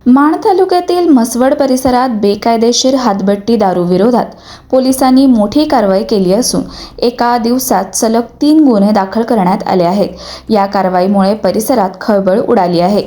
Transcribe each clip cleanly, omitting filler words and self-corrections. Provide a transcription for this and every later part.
माण तालुक्यातील म्हसवड परिसरात बेकायदेशीर हातभट्टी दारू विरोधात पोलिसांनी मोठी कारवाई केली असून एका दिवसात सलग 3 गुन्हे दाखल करण्यात आले आहेत। या कारवाईमुळे परिसरात खळबळ उडाली आहे।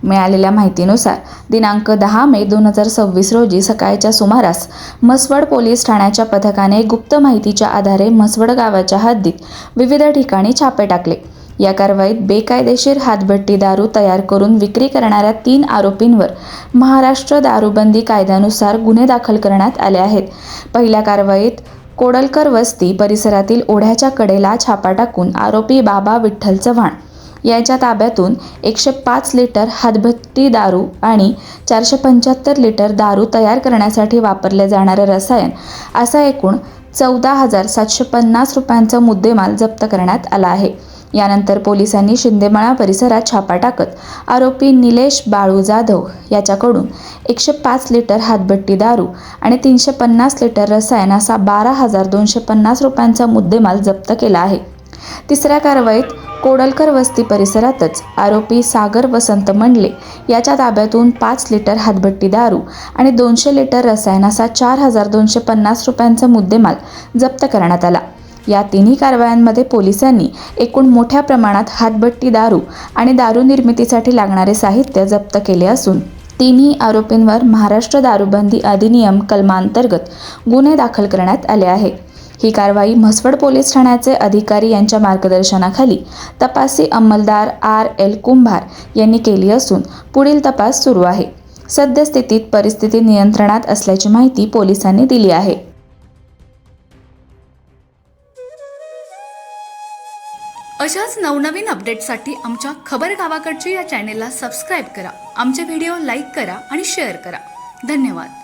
मिळालेल्या माहितीनुसार दिनांक 10 मे 2026 रोजी सकाळच्या सुमारास म्हसवड पोलीस ठाण्याच्या पथकाने गुप्त माहितीच्या आधारे म्हसवड गावाच्या हद्दीत विविध ठिकाणी छापे टाकले। या कारवाईत बेकायदेशीर हातभट्टी दारू तयार करून विक्री करणाऱ्या 3 आरोपींवर महाराष्ट्र दारूबंदी कायद्यानुसार गुन्हे दाखल करण्यात आले आहेत। पहिल्या कारवाईत कोडलकर वस्ती परिसरातील ओढ्याच्या कडेला छापा टाकून आरोपी बाबा विठ्ठल चव्हाण याच्या ताब्यातून 105 लिटर हातभट्टी दारू आणि 475 लिटर दारू तयार करण्यासाठी वापरले जाणारे रसायन असा एकूण 14,750 रुपयांचा मुद्देमाल जप्त करण्यात आला आहे। यानंतर पोलिसांनी शिंदेमळा परिसरात छापा टाकत आरोपी निलेश बाळू जाधव याच्याकडून 105 लिटर हातभट्टी दारू आणि 350 लिटर रसायन असा 12,250 रुपयांचा मुद्देमाल जप्त केला आहे। तिसऱ्या कारवाईत कोडलकर वस्ती परिसरातच आरोपी सागर वसंत मंडले याच्या ताब्यातून 5 लिटर हातभट्टी दारू आणि 200 लिटर रसायन असा 4,250 रुपयांचा मुद्देमाल जप्त करण्यात आला। या तिन्ही कारवायांमध्ये पोलिसांनी एकूण मोठ्या प्रमाणात हातभट्टी दारू आणि दारू निर्मितीसाठी लागणारे साहित्य जप्त केले असून तिन्ही आरोपींवर महाराष्ट्र दारूबंदी अधिनियम कलमांतर्गत गुन्हे दाखल करण्यात आले आहे। ही कारवाई म्हसवड पोलीस ठाण्याचे अधिकारी यांच्या मार्गदर्शनाखाली तपासी अंमलदार RL कुंभार यांनी केली असून पुढील तपास सुरू आहे। सद्यस्थितीत परिस्थिती नियंत्रणात असल्याची माहिती पोलिसांनी दिली आहे। अशाच नवनवीन अपडेट्ससाठी आमच्या खबर गावाकडची या चॅनेलला सबस्क्राईब करा, आमचे व्हिडिओ लाईक करा आणि शेअर करा। धन्यवाद।